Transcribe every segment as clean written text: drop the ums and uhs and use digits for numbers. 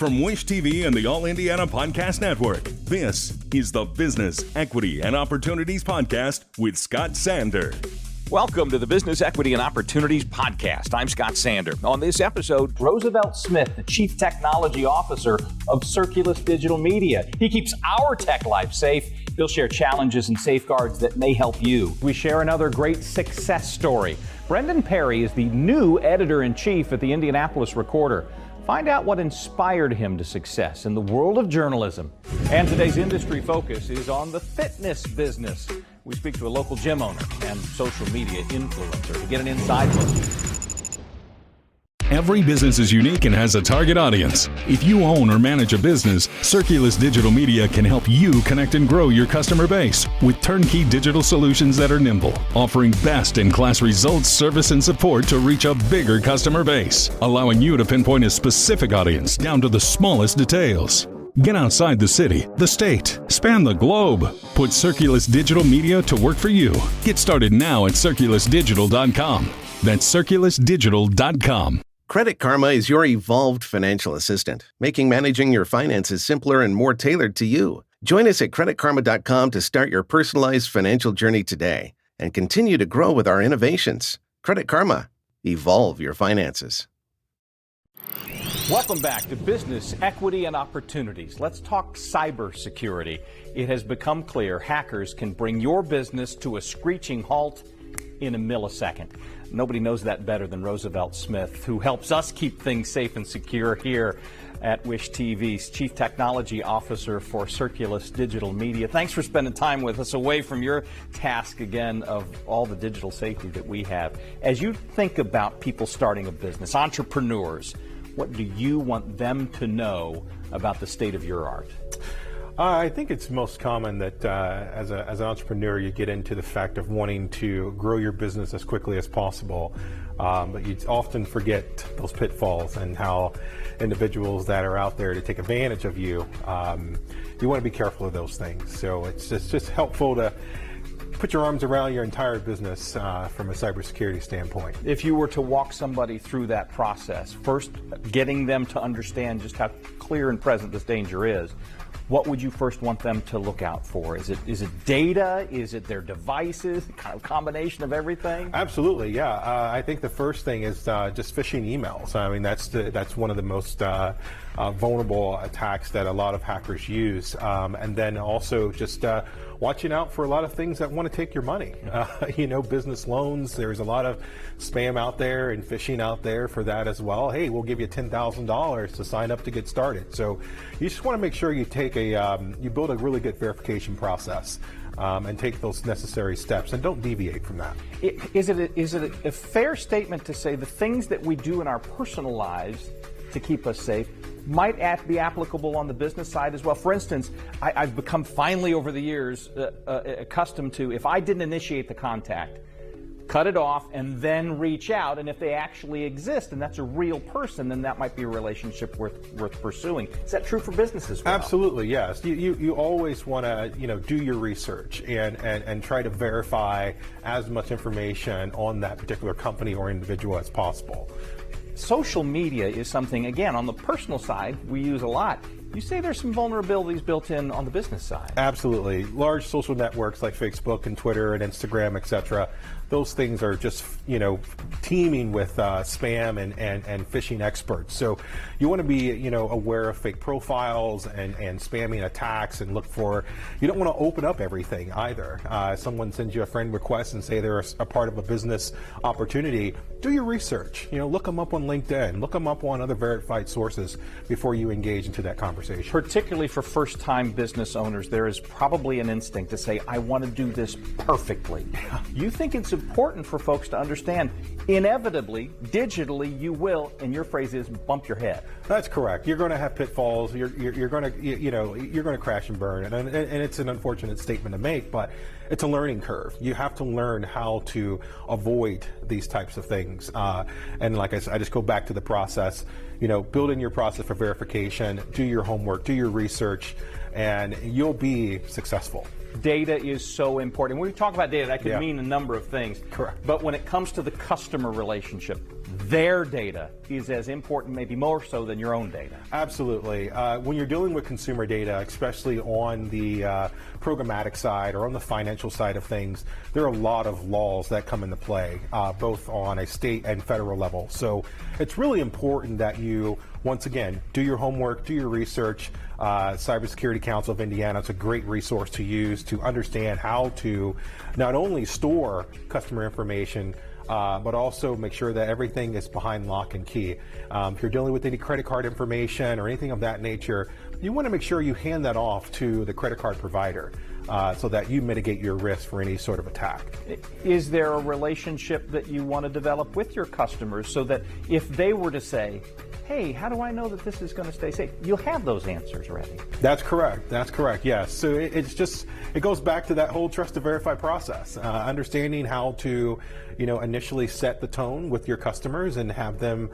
From Wish TV and the All Indiana Podcast Network, this is the Business, Equity, and Opportunities Podcast with Scott Sander. Welcome to the Business, Equity, and Opportunities Podcast. I'm Scott Sander. On this episode, Roosevelt Smith, the Chief Technology Officer of Circulus Digital Media. He keeps our tech life safe. He'll share challenges and safeguards that may help you. We share another great success story. Brendan Perry is the new editor-in-chief at the Indianapolis Recorder. Find out what inspired him to success in the world of journalism. And today's industry focus is on the fitness business. We speak to a local gym owner and social media influencer to get an inside look. Every business is unique and has a target audience. If you own or manage a business, Circulus Digital Media can help you connect and grow your customer base with turnkey digital solutions that are nimble, offering best-in-class results, service, and support to reach a bigger customer base, allowing you to pinpoint a specific audience down to the smallest details. Get outside the city, the state, span the globe. Put Circulus Digital Media to work for you. Get started now at circulusdigital.com. That's circulusdigital.com. Credit Karma is your evolved financial assistant, making managing your finances simpler and more tailored to you. Join us at creditkarma.com to start your personalized financial journey today and continue to grow with our innovations. Credit Karma. Evolve your finances. Welcome back to Business, Equity, and Opportunities. Let's talk cybersecurity. It has become clear hackers can bring your business to a screeching halt in a millisecond. Nobody knows that better than Roosevelt Smith, who helps us keep things safe and secure here at Wish TV's Chief Technology Officer for Circulus Digital Media. Thanks for spending time with us away from your task again of all the digital safety that we have. As you think about people starting a business, entrepreneurs, what do you want them to know about the state of your art? I think it's most common that as an entrepreneur, you get into the fact of wanting to grow your business as quickly as possible. But you often forget those pitfalls and how individuals that are out there to take advantage of you, you want to be careful of those things. So it's just helpful to put your arms around your entire business from a cybersecurity standpoint. If you were to walk somebody through that process, first getting them to understand just how clear and present this danger is, what would you first want them to look out for? Is it data? Is it their devices? Kind of combination of everything? Absolutely, yeah. I think the first thing is just phishing emails. I mean, that's one of the most vulnerable attacks that a lot of hackers use. And then also just watching out for a lot of things that want to take your money. Business loans, there's a lot of spam out there and phishing out there for that as well. Hey, we'll give you $10,000 to sign up to get started. So you just want to make sure you you build a really good verification process and take those necessary steps and don't deviate from that. Is it a fair statement to say the things that we do in our personal lives to keep us safe might be applicable on the business side as well? For instance, I've become finally over the years accustomed to, if I didn't initiate the contact, cut it off and then reach out, and if they actually exist and that's a real person, then that might be a relationship worth pursuing. Is that true for business as well? Absolutely, yes. You always want to do your research and try to verify as much information on that particular company or individual as possible. Social media is something, again, on the personal side, we use a lot. You say there's some vulnerabilities built in on the business side. Absolutely. Large social networks like Facebook and Twitter and Instagram, etc., those things are just, teeming with spam and phishing experts. So you want to be, aware of fake profiles and spamming attacks and you don't want to open up everything either. Someone sends you a friend request and say they're a part of a business opportunity. Do your research. Look them up on LinkedIn. Look them up on other verified sources before you engage into that conversation. Particularly for first-time business owners, there is probably an instinct to say, I want to do this perfectly. You think it's important for folks to understand, inevitably, digitally, you will, and your phrase is, bump your head. That's correct. You're going to have pitfalls. You're going to, you're going to crash and burn. And it's an unfortunate statement to make, but it's a learning curve. You have to learn how to avoid these types of things. And like I said, I just go back to the process. Build in your process for verification, do your homework, do your research, and you'll be successful. Data is so important. When we talk about data, that could mean a number of things. Correct. But when it comes to the customer relationship, their data is as important, maybe more so than your own data. Absolutely. When you're dealing with consumer data, especially on the programmatic side or on the financial side of things, there are a lot of laws that come into play, both on a state and federal level. So it's really important that you, once again, do your homework, do your research. Cybersecurity Council of Indiana is a great resource to use to understand how to not only store customer information, but also make sure that everything is behind lock and key. If you're dealing with any credit card information or anything of that nature, you want to make sure you hand that off to the credit card provider so that you mitigate your risk for any sort of attack. Is there a relationship that you want to develop with your customers so that if they were to say, hey, how do I know that this is going to stay safe? You'll have those answers ready. That's correct. That's correct. Yes. So it goes back to that whole trust to verify process, understanding how to, initially set the tone with your customers and have them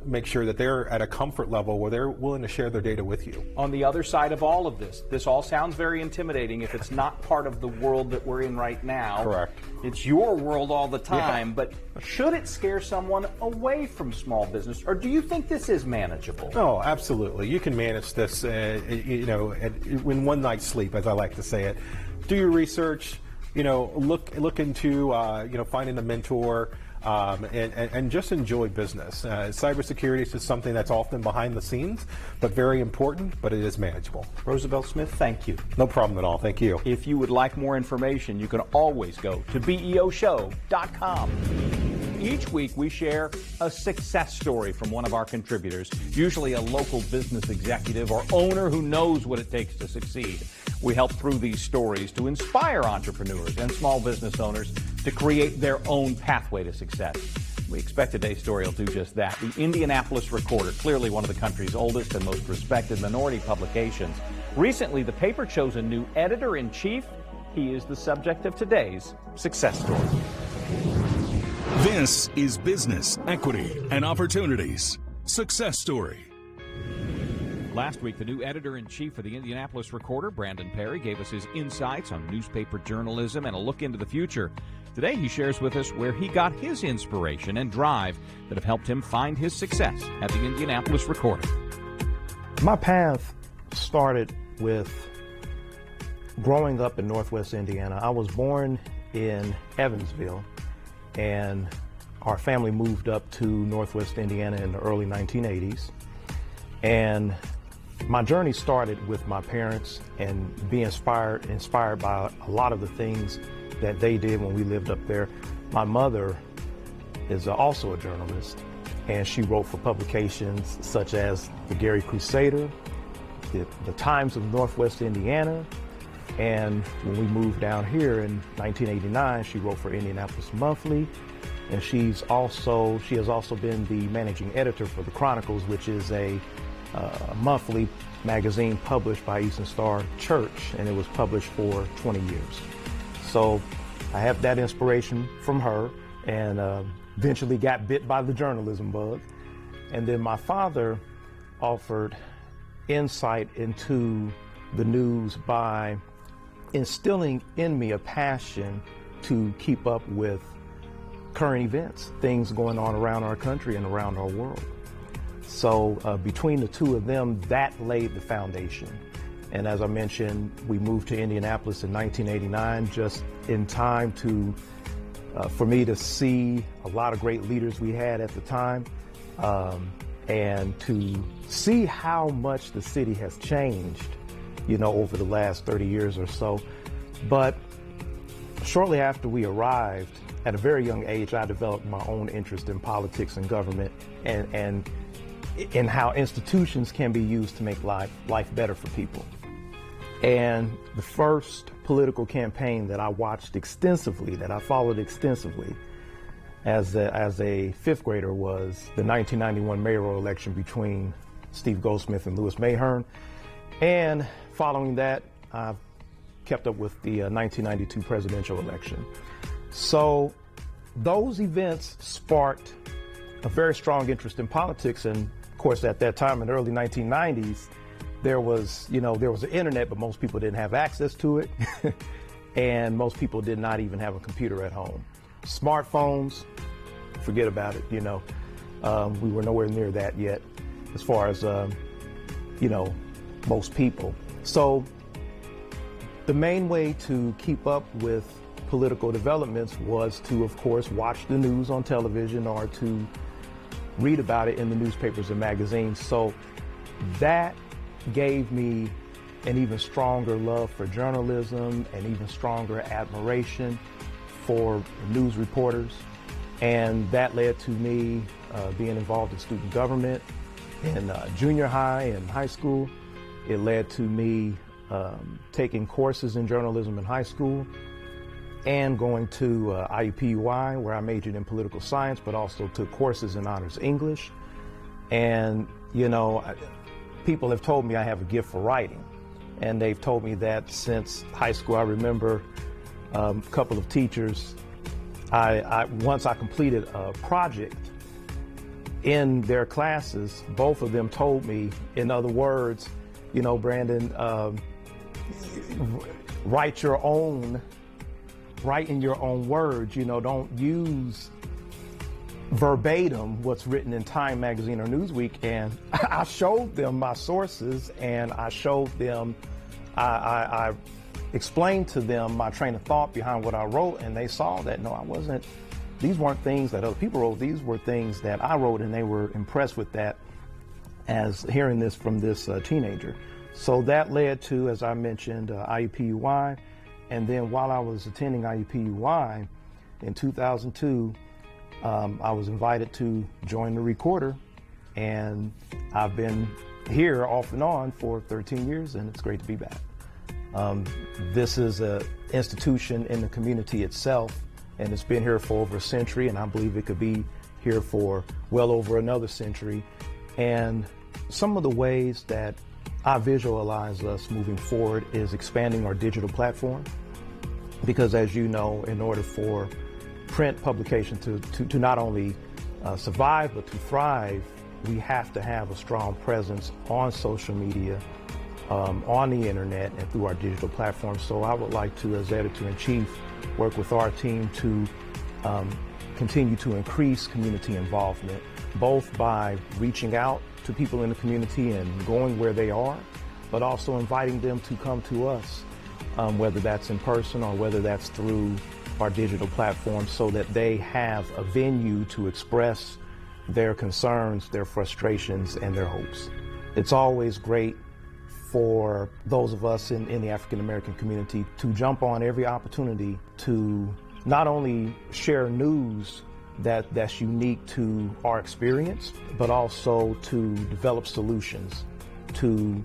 make sure that they're at a comfort level where they're willing to share their data with you. On the other side of all of this all sounds very intimidating if it's not part of the world that we're in right now. Correct. It's your world all the time, Yeah. but should it scare someone away from small business, or do you think this is manageable? Oh, absolutely. You can manage this, in one night's sleep, as I like to say it. Do your research. Look into finding a mentor. And just enjoy business. Cybersecurity is just something that's often behind the scenes, but very important, but it is manageable. Roosevelt Smith, thank you. No problem at all. Thank you. If you would like more information, you can always go to BEOshow.com. Each week we share a success story from one of our contributors, usually a local business executive or owner who knows what it takes to succeed. We help through these stories to inspire entrepreneurs and small business owners to create their own pathway to success. We expect today's story will do just that. The Indianapolis Recorder, clearly one of the country's oldest and most respected minority publications. Recently, the paper chose a new editor-in-chief. He is the subject of today's success story. This is Business, Equity, and Opportunities. Success Story. Last week, the new editor-in-chief of the Indianapolis Recorder, Brandon Perry, gave us his insights on newspaper journalism and a look into the future. Today, he shares with us where he got his inspiration and drive that have helped him find his success at the Indianapolis Recorder. My path started with growing up in Northwest Indiana. I was born in Evansville, and our family moved up to Northwest Indiana in the early 1980s. And my journey started with my parents and being inspired by a lot of the things that they did when we lived up there. My mother is also a journalist, and she wrote for publications such as the Gary Crusader, the Times of Northwest Indiana, and when we moved down here in 1989, she wrote for Indianapolis Monthly, and she has also been the managing editor for the Chronicles, which is a monthly magazine published by Eastern Star Church, and it was published for 20 years. So I have that inspiration from her, and eventually got bit by the journalism bug. And then my father offered insight into the news by instilling in me a passion to keep up with current events, things going on around our country and around our world. So between the two of them, that laid the foundation. And as I mentioned, we moved to Indianapolis in 1989, just in time to for me to see a lot of great leaders we had at the time, and to see how much the city has changed, over the last 30 years or so. But shortly after we arrived, at a very young age, I developed my own interest in politics and government, and in how institutions can be used to make life better for people. And the first political campaign that I watched extensively, that I followed extensively as a fifth grader, was the 1991 mayoral election between Steve Goldsmith and Louis Mahern. And following that, I've kept up with the 1992 presidential election. So those events sparked a very strong interest in politics. And of course, at that time in the early 1990s, there was the internet, but most people didn't have access to it. And most people did not even have a computer at home. Smartphones forget about it, we were nowhere near that yet as far as, most people. So the main way to keep up with political developments was to, of course, watch the news on television or to read about it in the newspapers and magazines. So that gave me an even stronger love for journalism and even stronger admiration for news reporters. And that led to me being involved in student government in junior high and high school. It led to me taking courses in journalism in high school and going to IUPUI, where I majored in political science, but also took courses in honors English. And, people have told me I have a gift for writing. And they've told me that since high school. I remember a couple of teachers, once I completed a project in their classes, both of them told me, in other words, Brandon, write in your own words, don't use verbatim what's written in Time magazine or Newsweek. And I showed them my sources, and I showed them, I explained to them my train of thought behind what I wrote, and they saw that, these weren't things that other people wrote, these were things that I wrote, and they were impressed with that as hearing this from this teenager. So that led to, as I mentioned, IUPUI. And then while I was attending IUPUI in 2002, I was invited to join the Recorder, and I've been here off and on for 13 years, and it's great to be back. This is an institution in the community itself, and it's been here for over a century, and I believe it could be here for well over another century. And some of the ways that I visualize us moving forward is expanding our digital platform, because as you know, in order for print publication to not only survive but to thrive, we have to have a strong presence on social media, on the internet, and through our digital platforms. So I would like to, as editor-in-chief, work with our team to continue to increase community involvement, both by reaching out to people in the community and going where they are, but also inviting them to come to us, whether that's in person or whether that's through our digital platform, so that they have a venue to express their concerns, their frustrations, and their hopes. It's always great for those of us in the African American community to jump on every opportunity to not only share news that's unique to our experience, but also to develop solutions to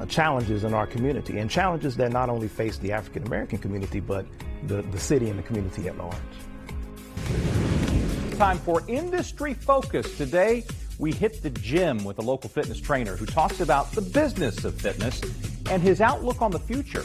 challenges in our community, and challenges that not only face the African American community, but the city and the community at large. Time for Industry Focus. Today, we hit the gym with a local fitness trainer who talks about the business of fitness and his outlook on the future.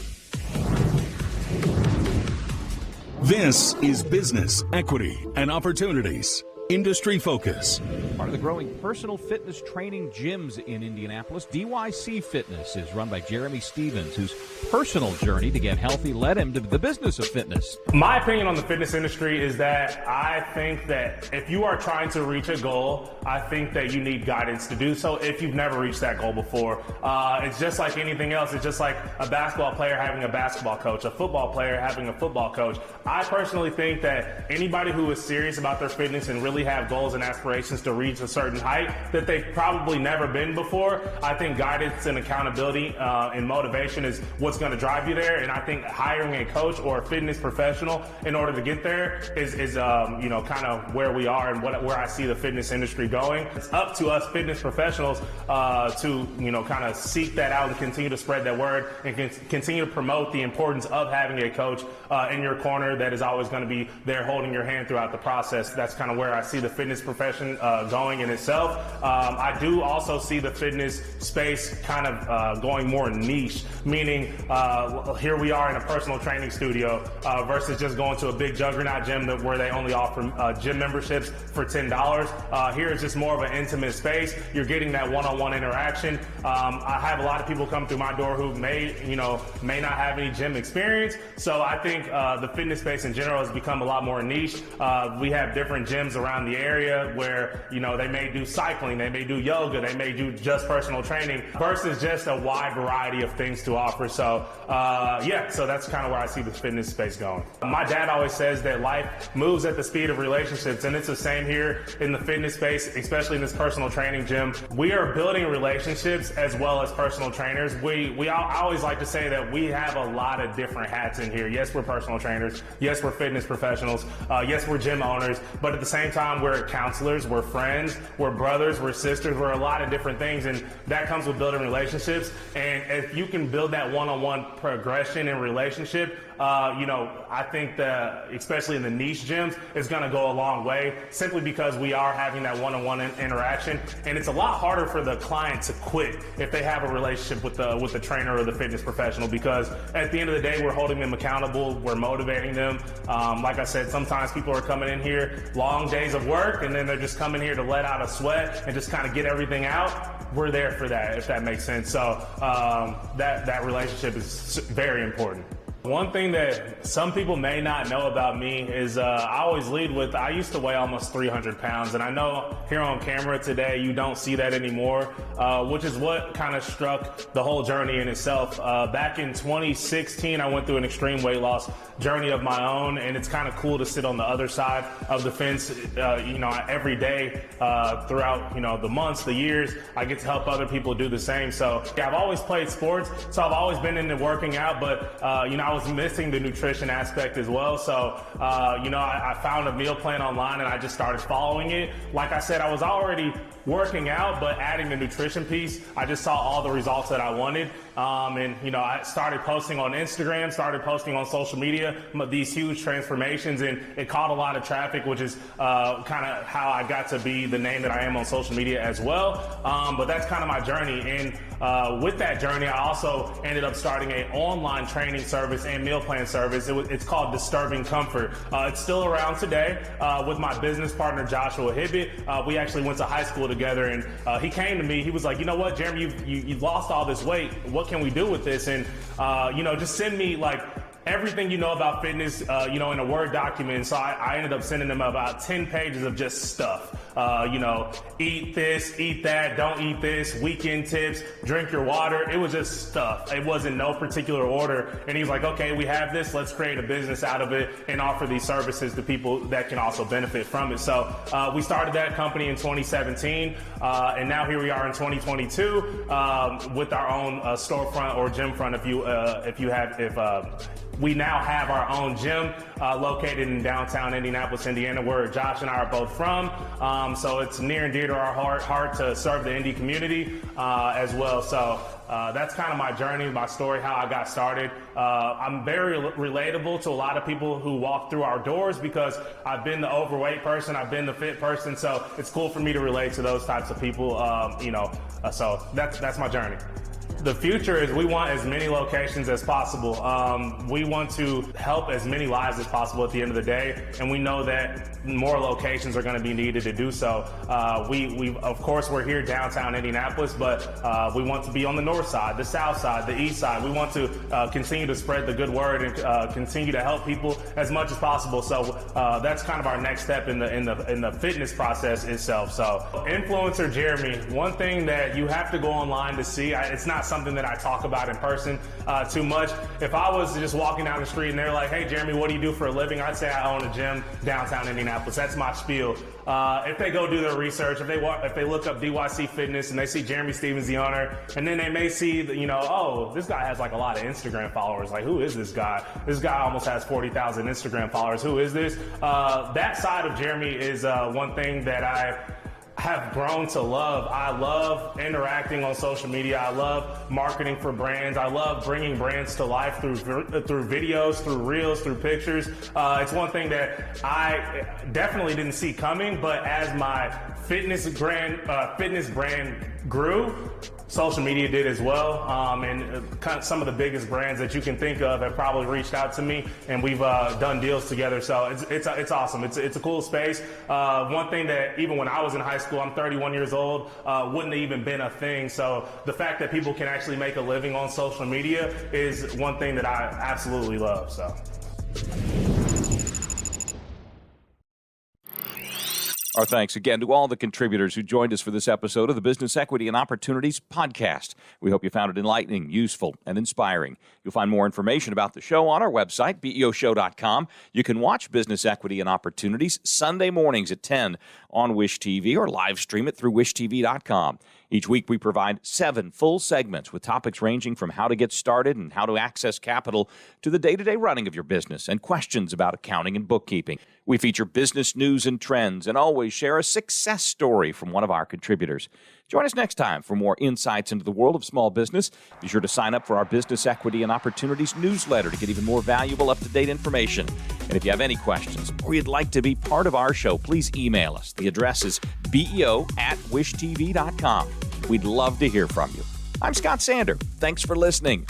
This is Business, Equity, and Opportunities. Industry Focus. Part of the growing personal fitness training gyms in Indianapolis, DYC Fitness is run by Jeremy Stevens, whose personal journey to get healthy led him to the business of fitness. My opinion on the fitness industry is that I think that if you are trying to reach a goal, I think that you need guidance to do so if you've never reached that goal before. It's just like anything else. It's just like a basketball player having a basketball coach, a football player having a football coach. I personally think that anybody who is serious about their fitness and really have goals and aspirations to reach a certain height that they've probably never been before, I think guidance and accountability and motivation is what's going to drive you there. And I think hiring a coach or a fitness professional in order to get there is kind of where we are and where I see the fitness industry going. It's up to us fitness professionals to kind of seek that out and continue to spread that word and continue to promote the importance of having a coach in your corner that is always going to be there holding your hand throughout the process. That's kind of where I see the fitness profession going going in itself. I do also see the fitness space kind of going more niche, meaning here we are in a personal training studio versus just going to a big juggernaut gym where they only offer gym memberships for $10. Here it's just more of an intimate space. You're getting that one-on-one interaction. I have a lot of people come through my door who may not have any gym experience. So I think the fitness space in general has become a lot more niche. We have different gyms around the area where, they may do cycling, they may do yoga, they may do just personal training versus just a wide variety of things to offer. So, so that's kind of where I see the fitness space going. My dad always says that life moves at the speed of relationships, and it's the same here in the fitness space, especially in this personal training gym. We are building relationships as well as personal trainers. I always like to say that we have a lot of different hats in here. Yes, we're personal trainers. Yes, we're fitness professionals. Yes, we're gym owners. But at the same time, we're counselors, we're friends, we're brothers, we're sisters, we're a lot of different things. And that comes with building relationships. And if you can build that one-on-one progression and relationship, I think that, especially in the niche gyms, it's going to go a long way simply because we are having that one-on-one interaction. And it's a lot harder for the client to quit if they have a relationship with the trainer or the fitness professional, because at the end of the day, we're holding them accountable. We're motivating them. Like I said, sometimes people are coming in here, long days of work, and then they're just coming here to let out a sweat and just kind of get everything out. We're there for that, if that makes sense. So that relationship is very important. One thing that some people may not know about me is I always lead with, I used to weigh almost 300 pounds. And I know here on camera today, you don't see that anymore, which is what kind of struck the whole journey in itself. Back in 2016, I went through an extreme weight loss journey of my own. And it's kind of cool to sit on the other side of the fence, every day throughout, the months, the years. I get to help other people do the same. So I've always played sports. So I've always been into working out, but, I was missing the nutrition aspect as well. So, I found a meal plan online and I just started following it. Like I said, I was already working out, but adding the nutrition piece, I just saw all the results that I wanted. I started posting on Instagram, started posting on social media, these huge transformations, and it caught a lot of traffic, which is kind of how I got to be the name that I am on social media as well. But that's kind of my journey. And with that journey, I also ended up starting an online training service and meal plan service. It's called Disturbing Comfort. It's still around today with my business partner, Joshua Hibbett. We actually went to high school together, and he came to me. He was like, you know what, Jeremy, you've lost all this weight. What can we do with this? And, just send me everything you know about fitness, in a Word document. So I ended up sending them about 10 pages of just stuff. Eat this, eat that, don't eat this, weekend tips, drink your water. It was just stuff. It was in no particular order. And he's like, okay, we have this. Let's create a business out of it and offer these services to people that can also benefit from it. So we started that company in 2017. And now here we are in 2022 with our own storefront or gym front we now have our own gym located in downtown Indianapolis, Indiana, where Josh and I are both from. So it's near and dear to our heart to serve the Indy community as well. So that's kind of my journey, my story, how I got started. I'm very relatable to a lot of people who walk through our doors because I've been the overweight person, I've been the fit person. So it's cool for me to relate to those types of people, so that's my journey. The future is we want as many locations as possible. We want to help as many lives as possible at the end of the day, and we know that more locations are going to be needed to do so. We of course, we're here downtown Indianapolis, but we want to be on the north side, the south side, the east side. We want to continue to spread the good word and continue to help people as much as possible. So that's kind of our next step in the fitness process itself. So, influencer Jeremy, one thing that you have to go online to see. It's not something that I talk about in person too much. If I was just walking down the street and they're like, hey, Jeremy, what do you do for a living? I'd say I own a gym downtown Indianapolis. That's my spiel. If they go do their research, if they look up DYC Fitness and they see Jeremy Stevens, the owner, and then they may see that, this guy has a lot of Instagram followers. Who is this guy? This guy almost has 40,000 Instagram followers. Who is this? That side of Jeremy is one thing that have grown to love. I love interacting on social media. I love marketing for brands. I love bringing brands to life through videos, through reels, through pictures. It's one thing that I definitely didn't see coming, but as my fitness brand grew, social media did as well, and kind of some of the biggest brands that you can think of have probably reached out to me, and we've done deals together. So it's awesome. It's a cool space. One thing that even when I was in high school, I'm 31 years old, wouldn't have even been a thing. So the fact that people can actually make a living on social media is one thing that I absolutely love. So. Our thanks again to all the contributors who joined us for this episode of the Business Equity and Opportunities podcast. We hope you found it enlightening, useful, and inspiring. You'll find more information about the show on our website, BEOshow.com. You can watch Business Equity and Opportunities Sunday mornings at 10 on Wish TV or live stream it through wishtv.com. Each week, we provide 7 full segments with topics ranging from how to get started and how to access capital to the day-to-day running of your business and questions about accounting and bookkeeping. We feature business news and trends and always share a success story from one of our contributors. Join us next time for more insights into the world of small business. Be sure to sign up for our Business Equity and Opportunities newsletter to get even more valuable, up-to-date information. And if you have any questions or you'd like to be part of our show, please email us. The address is beo@wishtv.com. We'd love to hear from you. I'm Scott Sander. Thanks for listening.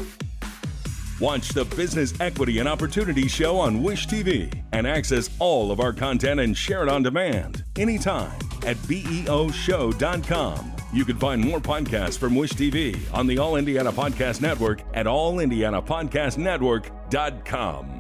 Watch the Business Equity and Opportunity Show on Wish TV and access all of our content and share it on demand anytime at BEOshow.com. You can find more podcasts from Wish TV on the All Indiana Podcast Network at allindianapodcastnetwork.com.